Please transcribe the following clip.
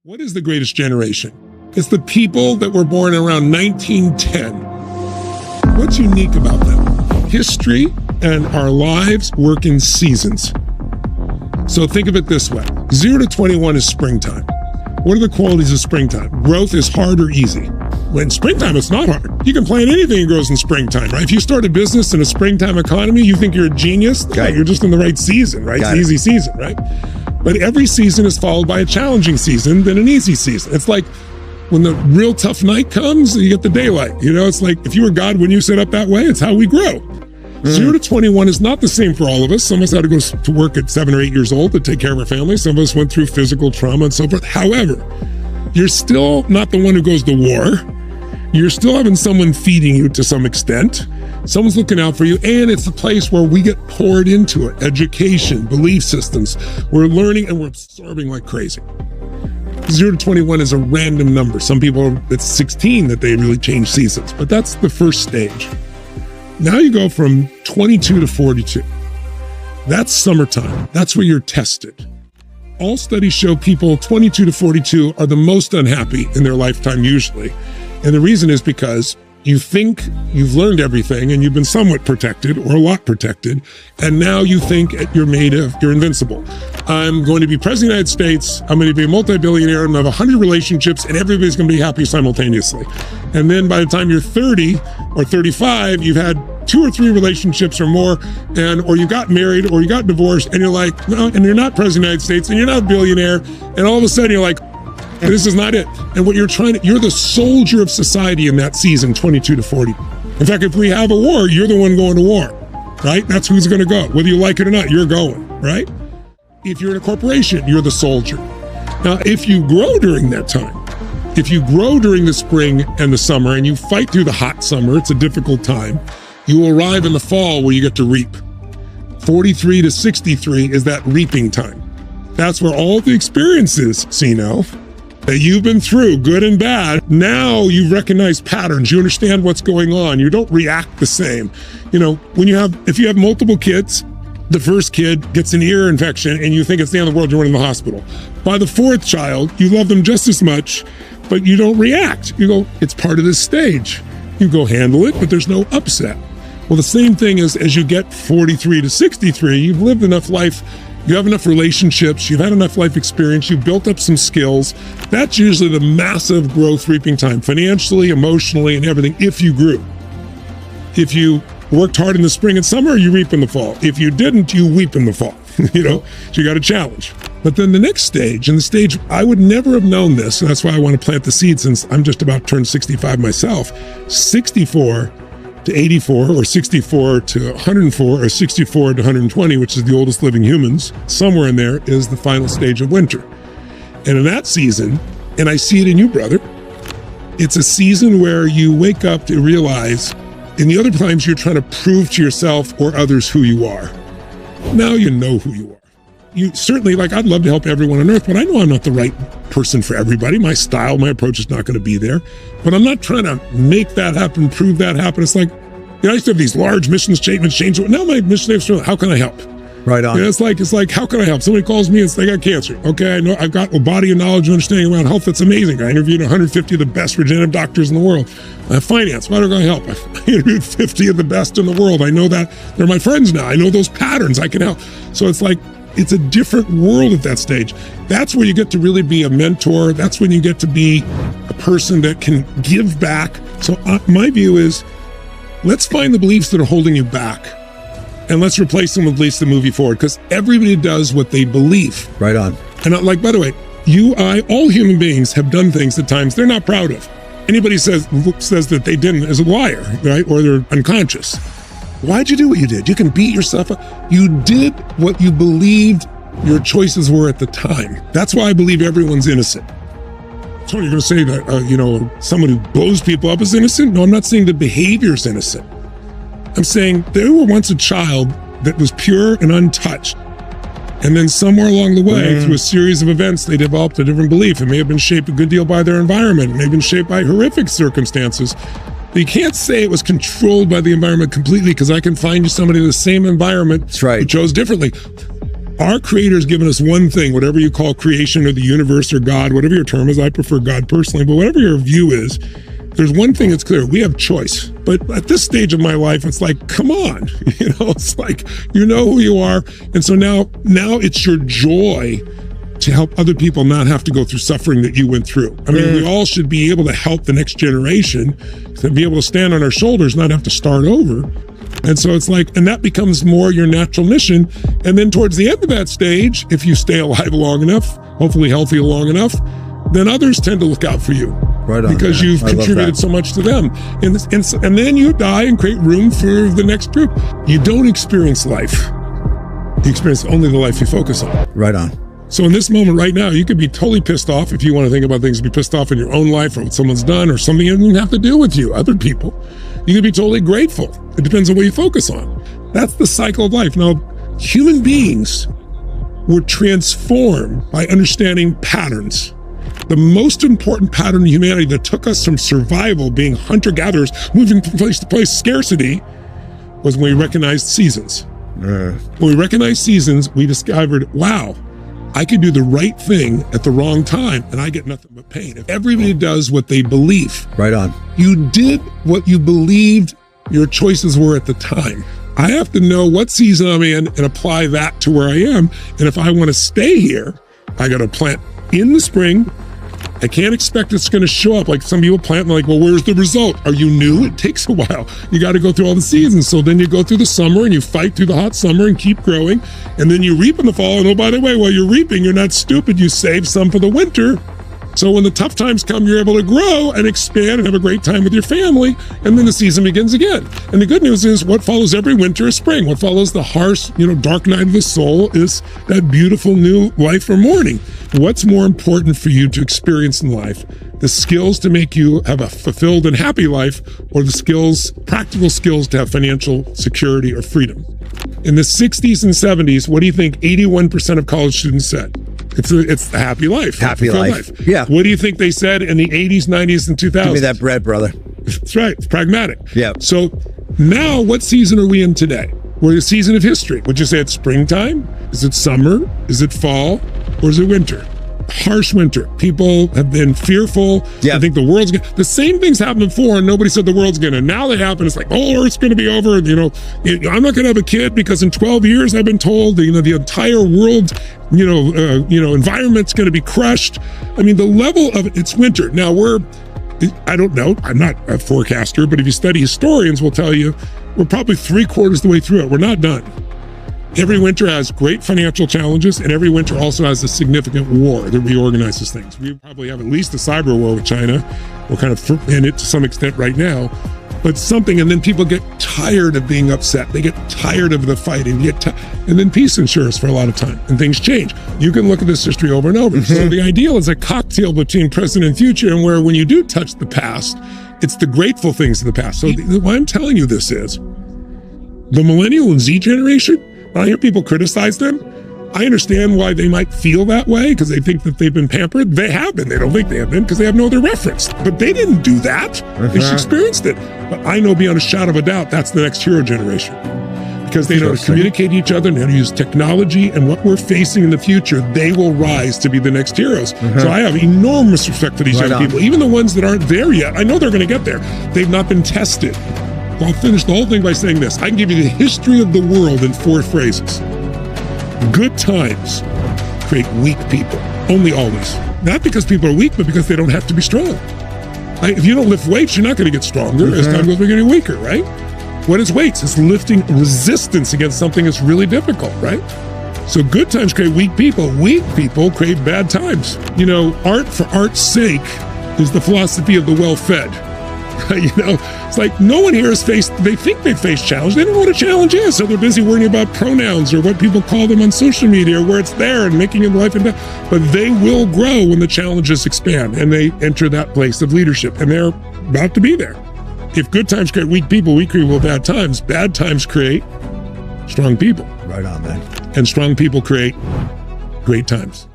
What is the greatest generation? It's the people that were born around 1910. What's unique about them? History and our lives work in seasons. So think of it this way. 0 to 21 is springtime. What are the qualities of springtime? Growth is hard or easy. When springtime, it's not hard. You can plant anything that grows in springtime, right? If you start a business in a springtime economy, you think you're a genius? No, you're just in the right season, right? It's an easy season, right? But every season is followed by a challenging season, then an easy season. It's like when the real tough night comes, you get the daylight. You know, it's like if you were God, wouldn't you set up that way? It's how we grow. 0 to 21 is not the same for all of us. Some of us had to go to work at 7 or 8 years old to take care of our family. Some of us went through physical trauma and so forth. However, you're still not the one who goes to war. You're still having someone feeding you to some extent. Someone's looking out for you, and it's the place where we get poured into it. Education, belief systems. We're learning and we're absorbing like crazy. 0 to 21 is a random number. Some people, it's 16 that they really change seasons, but that's the first stage. Now you go from 22 to 42. That's summertime. That's where you're tested. All studies show people 22 to 42 are the most unhappy in their lifetime usually. And the reason is because you think you've learned everything and you've been somewhat protected or a lot protected. And now you think you're invincible. I'm going to be president of the United States. I'm going to be a multi-billionaire. I'm going to have 100 relationships and everybody's going to be happy simultaneously. And then by the time you're 30 or 35, you've had 2 or 3 relationships or more, or you got married or you got divorced and you're like, no, and you're not president of the United States and you're not a billionaire. And all of a sudden you're like, this is not it. And what you're the soldier of society in that season, 22 to 40. In fact, if we have a war, you're the one going to war, right? That's who's going to go. Whether you like it or not, you're going, right? If you're in a corporation, you're the soldier. Now, if you grow during that time, if you grow during the spring and the summer and you fight through the hot summer, it's a difficult time, you will arrive in the fall where you get to reap. 43 to 63 is that reaping time. That's where all the experiences, Sino, that you've been through, good and bad, now you recognize patterns, you understand what's going on, you don't react the same. You know, if you have multiple kids, the first kid gets an ear infection and you think it's the end of the world, you're running to the hospital. By the 4th child, you love them just as much, but you don't react. You go, it's part of this stage. You go handle it, but there's no upset. Well, the same thing is as you get 43 to 63, you've lived enough life, you have enough relationships, you've had enough life experience, you've built up some skills. That's usually the massive growth reaping time, financially, emotionally, and everything, if you grew. If you worked hard in the spring and summer, you reap in the fall. If you didn't, you weep in the fall, you know, so you got a challenge. But then the next stage, and the stage, I would never have known this, and that's why I want to plant the seed since I'm just about to turn 65 myself, 64 to 84, or 64 to 104, or 64 to 120, which is the oldest living humans, somewhere in there is the final stage of winter. And in that season, and I see it in you, brother, it's a season where you wake up to realize in the other times you're trying to prove to yourself or others who you are. Now you know who you are. You certainly, I'd love to help everyone on earth, but I know I'm not the right person for everybody. My style, my approach is not going to be there. But I'm not trying to make that happen, prove that happen. It's like, I used to have these large mission statements change. Now my mission statements are, how can I help? Right on. It's like, how can I help? Somebody calls me and says, I got cancer. Okay, I know I've got a body of knowledge and understanding around health that's amazing. I interviewed 150 of the best regenerative doctors in the world. Finance, how do I help? I interviewed 50 of the best in the world. I know that. They're my friends now. I know those patterns. I can help. So it's like, it's a different world at that stage. That's where you get to really be a mentor. That's when you get to be a person that can give back. So my view is, let's find the beliefs that are holding you back and let's replace them with beliefs that move you forward, because everybody does what they believe. Right on. And by the way, you, I, all human beings have done things at times they're not proud of. Anybody says that they didn't is a liar, right? Or they're unconscious. Why'd you do what you did? You can beat yourself up. You did what you believed your choices were at the time. That's why I believe everyone's innocent. Tony, you're going to say that, someone who blows people up is innocent? No, I'm not saying the behavior is innocent. I'm saying they were once a child that was pure and untouched. And then somewhere along the way, through a series of events, they developed a different belief. It may have been shaped a good deal by their environment. It may have been shaped by horrific circumstances. But you can't say it was controlled by the environment completely, because I can find you somebody in the same environment who chose differently. Our Creator's given us one thing, whatever you call creation or the universe or God, whatever your term is. I prefer God personally, but whatever your view is, there's one thing that's clear. We have choice. But at this stage of my life, it's like, come on, it's like, you know who you are. And so now it's your joy to help other people not have to go through suffering that you went through. I mean, we all should be able to help the next generation to be able to stand on our shoulders, not have to start over. And so it's like, and that becomes more your natural mission. And then towards the end of that stage, if you stay alive long enough, hopefully healthy long enough, then others tend to look out for you. Right on, because you've contributed so much to them. And then you die and create room for the next group. You don't experience life. You experience only the life you focus on. Right on. So in this moment right now, you could be totally pissed off if you want to think about things, be pissed off in your own life or what someone's done or something that doesn't have to do with you, other people. You could be totally grateful. It depends on what you focus on. That's the cycle of life. Now, human beings were transformed by understanding patterns. The most important pattern in humanity that took us from survival, being hunter-gatherers, moving from place to place, scarcity, was when we recognized seasons. When we recognized seasons, we discovered, wow, I could do the right thing at the wrong time and I get nothing but pain. If everybody does what they believe. Right on. You did what you believed your choices were at the time. I have to know what season I'm in and apply that to where I am. And if I want to stay here, I got to plant in the spring. I can't expect it's going to show up like some people plant and like, well, where's the result? Are you new? It takes a while. You got to go through all the seasons. So then you go through the summer and you fight through the hot summer and keep growing. And then you reap in the fall. And oh, by the way, while you're reaping, you're not stupid. You save some for the winter. So when the tough times come, you're able to grow and expand and have a great time with your family. And then the season begins again. And the good news is what follows every winter is spring. What follows the harsh, dark night of the soul is that beautiful new life or morning. What's more important for you to experience in life? The skills to make you have a fulfilled and happy life, or the skills, practical skills to have financial security or freedom? In the 60s and 70s, what do you think 81% of college students said? It's the happy life. Happy life. Yeah. What do you think they said in the 80s, 90s, and 2000s? Give me that bread, brother. That's right. It's pragmatic. Yeah. So now what season are we in today? We're in a season of history. Would you say it's springtime? Is it summer? Is it fall? Or is it winter? Harsh winter. People have been fearful. Yeah. I think the world's going to... The same things happened before and nobody said the world's going to. Now they happen. It's like, oh, Earth's going to be over. I'm not going to have a kid because in 12 years I've been told, the entire world, environment's going to be crushed. I mean, the level of it's winter. Now I don't know. I'm not a forecaster, but if you study historians, will tell you we're probably 3/4 the way through it. We're not done. Every winter has great financial challenges, and every winter also has a significant war that reorganizes things. We probably have at least a cyber war with China. We're kind of in it to some extent right now, but something, and then people get tired of being upset. They get tired of the fighting, and then peace ensures for a lot of time, and things change. You can look at this history over and over. Mm-hmm. So the ideal is a cocktail between present and future, and where when you do touch the past, it's the grateful things of the past. So why I'm telling you this is, the millennial and Z generation, when I hear people criticize them, I understand why they might feel that way because they think that they've been pampered. They have been. They don't think they have been because they have no other reference. But they didn't do that. They just experienced it. But I know beyond a shadow of a doubt that's the next hero generation because they know how to communicate to each other and how to use technology, and what we're facing in the future, they will rise to be the next heroes. So I have enormous respect for these young people, even the ones that aren't there yet. I know they're going to get there. They've not been tested. I'll finish the whole thing by saying this. I can give you the history of the world in 4 phrases. Good times create weak people, only always. Not because people are weak, but because they don't have to be strong. If you don't lift weights, you're not going to get stronger. As time goes, we're getting weaker, right? What is weights? It's lifting resistance against something that's really difficult, right? So good times create weak people. Weak people create bad times. Art for art's sake is the philosophy of the well-fed. It's like no one here has faced, they think they've faced challenge. They don't know what a challenge is. So they're busy worrying about pronouns or what people call them on social media or where it's there and making it life and death. But they will grow when the challenges expand and they enter that place of leadership, and they're about to be there. If good times create weak people will bad times create strong people. Right on, man. And strong people create great times.